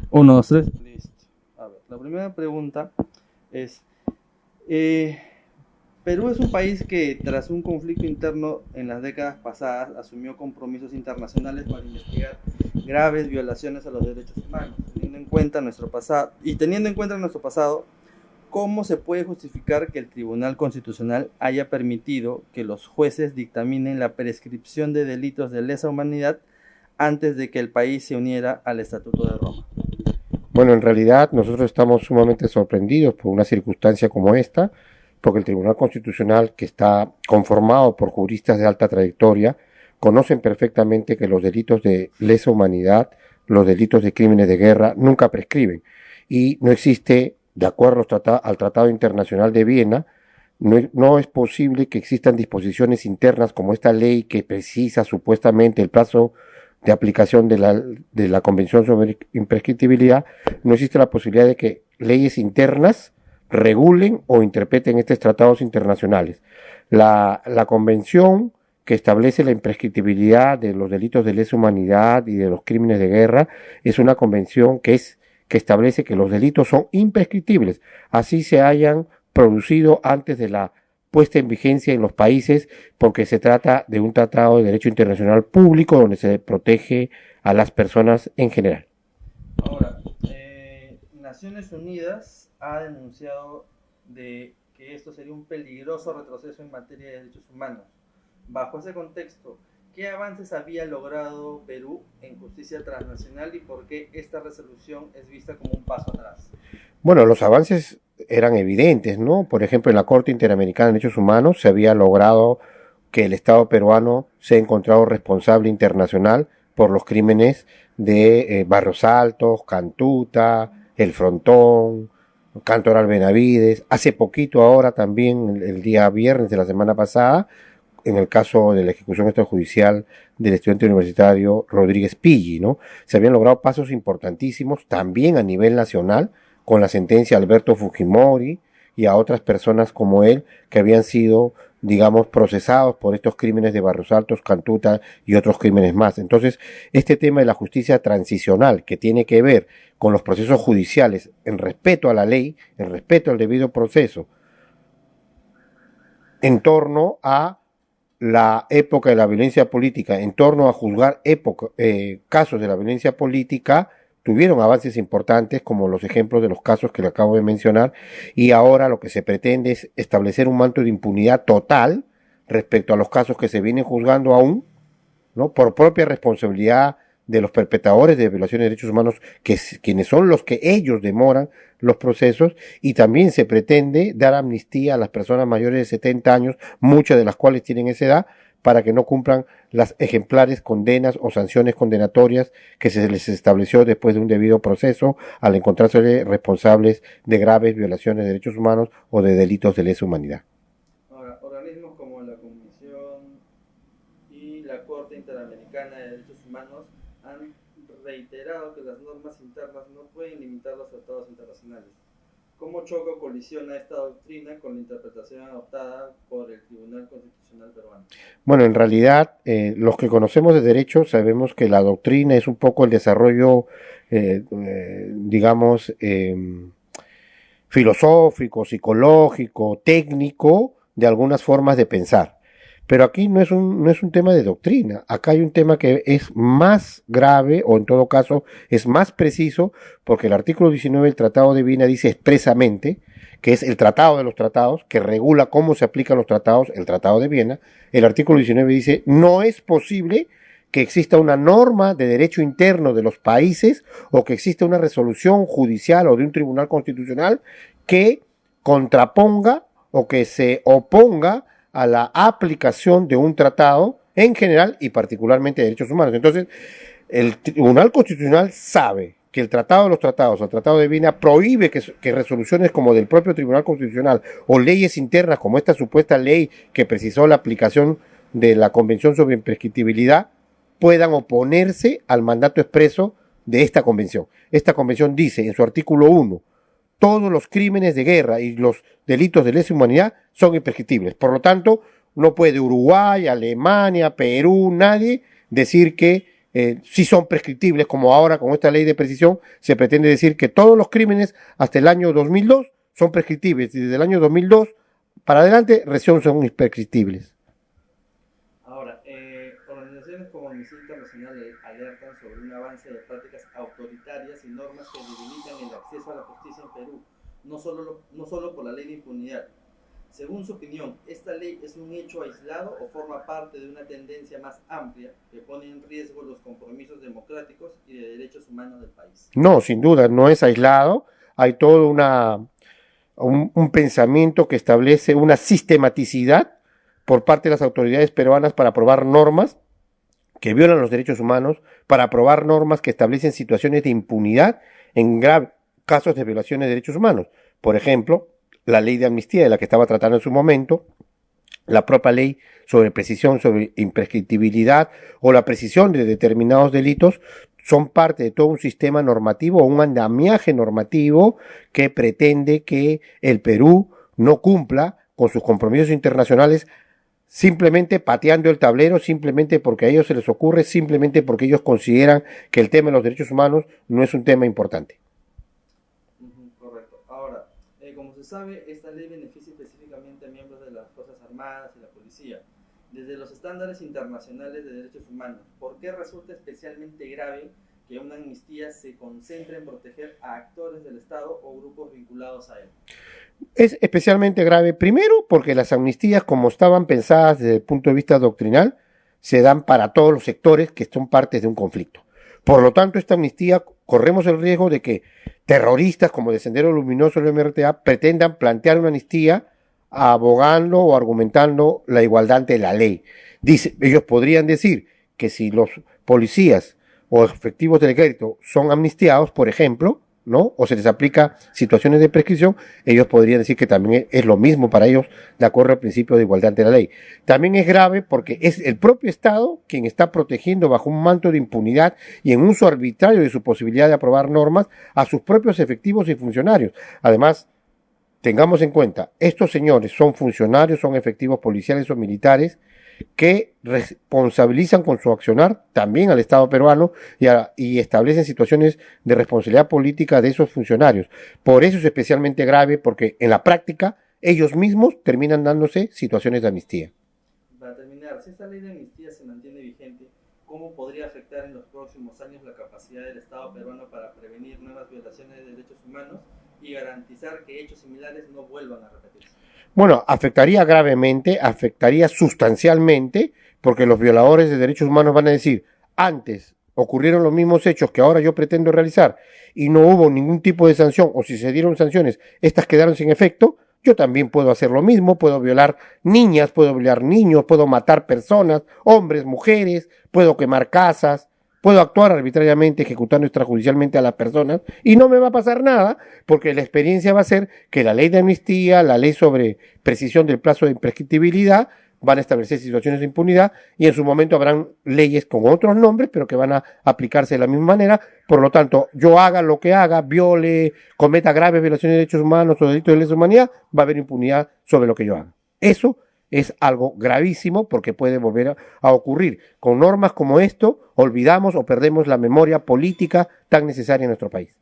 Uno, dos, tres. Listo. A ver, la primera pregunta es, eh, Perú es un país que tras un conflicto interno en las décadas pasadas asumió compromisos internacionales para investigar graves violaciones a los derechos humanos, teniendo en cuenta nuestro pasado, ¿cómo se puede justificar que el Tribunal Constitucional haya permitido que los jueces dictaminen la prescripción de delitos de lesa humanidad antes de que el país se uniera al Estatuto de Roma? Bueno, en realidad nosotros estamos sumamente sorprendidos por una circunstancia como esta, porque el Tribunal Constitucional, que está conformado por juristas de alta trayectoria, conocen perfectamente que los delitos de lesa humanidad, los delitos de crímenes de guerra, nunca prescriben. Y no existe, de acuerdo al Tratado Internacional de Viena, no es posible que existan disposiciones internas como esta ley que precisa supuestamente el plazo de aplicación de la Convención sobre Imprescriptibilidad. No existe la posibilidad de que leyes internas regulen o interpreten estos tratados internacionales. La Convención que establece la imprescriptibilidad de los delitos de lesa humanidad y de los crímenes de guerra es una convención que establece que los delitos son imprescriptibles, así se hayan producido antes de la puesta en vigencia en los países, porque se trata de un tratado de derecho internacional público donde se protege a las personas en general. Ahora, Naciones Unidas ha denunciado que esto sería un peligroso retroceso en materia de derechos humanos. Bajo ese contexto, ¿qué avances había logrado Perú en justicia transnacional y por qué esta resolución es vista como un paso atrás? Bueno, los avances eran evidentes, ¿no? Por ejemplo, en la Corte Interamericana de Derechos Humanos se había logrado que el Estado peruano sea encontrado responsable internacional por los crímenes de Barrios Altos, Cantuta, El Frontón, Cantoral Benavides. Hace poquito ahora también, el día viernes de la semana pasada, en el caso de la ejecución extrajudicial del estudiante universitario Rodríguez Pilli, ¿no? Se habían logrado pasos importantísimos también a nivel nacional con la sentencia de Alberto Fujimori y a otras personas como él que habían sido, digamos, procesados por estos crímenes de Barrios Altos, Cantuta y otros crímenes más. Entonces, este tema de la justicia transicional que tiene que ver con los procesos judiciales en respeto a la ley, en respeto al debido proceso, en torno a la época de la violencia política, en torno a juzgar casos de la violencia política, tuvieron avances importantes como los ejemplos de los casos que le acabo de mencionar, y ahora lo que se pretende es establecer un manto de impunidad total respecto a los casos que se vienen juzgando aún, ¿no? Por propia responsabilidad de los perpetradores de violaciones de derechos humanos, quienes son los que ellos demoran los procesos, y también se pretende dar amnistía a las personas mayores de 70 años, muchas de las cuales tienen esa edad, para que no cumplan las ejemplares condenas o sanciones condenatorias que se les estableció después de un debido proceso al encontrarse responsables de graves violaciones de derechos humanos o de delitos de lesa humanidad. Ahora, organismos como la Comisión y la Corte Interamericana de Derechos Humanos han reiterado que las normas internas no pueden limitar los tratados internacionales. ¿Cómo choca o colisiona esta doctrina con la interpretación adoptada por el Tribunal Constitucional peruano? Bueno, en realidad, los que conocemos de derecho sabemos que la doctrina es un poco el desarrollo, digamos, filosófico, psicológico, técnico de algunas formas de pensar. Pero aquí no es un tema de doctrina, acá hay un tema que es más grave, o en todo caso es más preciso, porque el artículo 19 del Tratado de Viena dice expresamente, que es el tratado de los tratados, que regula cómo se aplican los tratados, el Tratado de Viena. El artículo 19 dice, no es posible que exista una norma de derecho interno de los países o que exista una resolución judicial o de un tribunal constitucional que contraponga o que se oponga a la aplicación de un tratado en general y particularmente de derechos humanos. Entonces, el Tribunal Constitucional sabe que el Tratado de los Tratados, el Tratado de Viena, prohíbe que resoluciones como del propio Tribunal Constitucional o leyes internas como esta supuesta ley que precisó la aplicación de la Convención sobre Imprescriptibilidad puedan oponerse al mandato expreso de esta convención. Esta convención dice en su artículo 1, todos los crímenes de guerra y los delitos de lesa humanidad son imprescriptibles. Por lo tanto, no puede Uruguay, Alemania, Perú, nadie decir que sí son prescriptibles, como ahora con esta ley de precisión se pretende decir que todos los crímenes hasta el año 2002 son prescriptibles, y desde el año 2002 para adelante recién son imprescriptibles. Ahora, organizaciones como Amnistía Internacional alertan sobre un avance de prácticas autoritarias y normas que debilitan el acceso a la justicia en Perú, no solo por la ley de impunidad. Según su opinión, ¿esta ley es un hecho aislado o forma parte de una tendencia más amplia que pone en riesgo los compromisos democráticos y de derechos humanos del país? No, sin duda, no es aislado, hay todo un pensamiento que establece una sistematicidad por parte de las autoridades peruanas para aprobar normas que violan los derechos humanos, para aprobar normas que establecen situaciones de impunidad en graves casos de violaciones de derechos humanos. Por ejemplo, la ley de amnistía de la que estaba tratando en su momento, la propia ley sobre precisión, sobre imprescriptibilidad o la precisión de determinados delitos son parte de todo un sistema normativo o un andamiaje normativo que pretende que el Perú no cumpla con sus compromisos internacionales simplemente pateando el tablero, simplemente porque a ellos se les ocurre, simplemente porque ellos consideran que el tema de los derechos humanos no es un tema importante. Correcto. Ahora, como se sabe, esta ley beneficia específicamente a miembros de las Fuerzas Armadas y la policía. Desde los estándares internacionales de derechos humanos, ¿por qué resulta especialmente grave que una amnistía se concentre en proteger a actores del Estado o grupos vinculados a él? Es especialmente grave, primero, porque las amnistías, como estaban pensadas desde el punto de vista doctrinal, se dan para todos los sectores que son partes de un conflicto. Por lo tanto, esta amnistía, corremos el riesgo de que terroristas como de Sendero Luminoso o el MRTA pretendan plantear una amnistía abogando o argumentando la igualdad ante la ley. Ellos podrían decir que si los policías o efectivos del ejército son amnistiados, por ejemplo, ¿no? O se les aplica situaciones de prescripción, ellos podrían decir que también es lo mismo para ellos, de acuerdo al principio de igualdad ante la ley. También es grave porque es el propio Estado quien está protegiendo bajo un manto de impunidad y en uso arbitrario de su posibilidad de aprobar normas a sus propios efectivos y funcionarios. Además, tengamos en cuenta, estos señores son funcionarios, son efectivos policiales o militares que responsabilizan con su accionar también al Estado peruano y establecen situaciones de responsabilidad política de esos funcionarios. Por eso es especialmente grave, porque en la práctica ellos mismos terminan dándose situaciones de amnistía. Para terminar, si esta ley de amnistía se mantiene vigente, ¿cómo podría afectar en los próximos años la capacidad del Estado peruano para prevenir nuevas violaciones de derechos humanos y garantizar que hechos similares no vuelvan a repetirse? Bueno, afectaría gravemente, afectaría sustancialmente, porque los violadores de derechos humanos van a decir, antes ocurrieron los mismos hechos que ahora yo pretendo realizar y no hubo ningún tipo de sanción, o si se dieron sanciones, estas quedaron sin efecto, yo también puedo hacer lo mismo, puedo violar niñas, puedo violar niños, puedo matar personas, hombres, mujeres, puedo quemar casas, puedo actuar arbitrariamente, ejecutando extrajudicialmente a las personas y no me va a pasar nada, porque la experiencia va a ser que la ley de amnistía, la ley sobre precisión del plazo de imprescriptibilidad, van a establecer situaciones de impunidad y en su momento habrán leyes con otros nombres, pero que van a aplicarse de la misma manera. Por lo tanto, yo haga lo que haga, viole, cometa graves violaciones de derechos humanos o delitos de lesa humanidad, va a haber impunidad sobre lo que yo haga. Eso es algo gravísimo porque puede volver a ocurrir. Con normas como esto, olvidamos o perdemos la memoria política tan necesaria en nuestro país.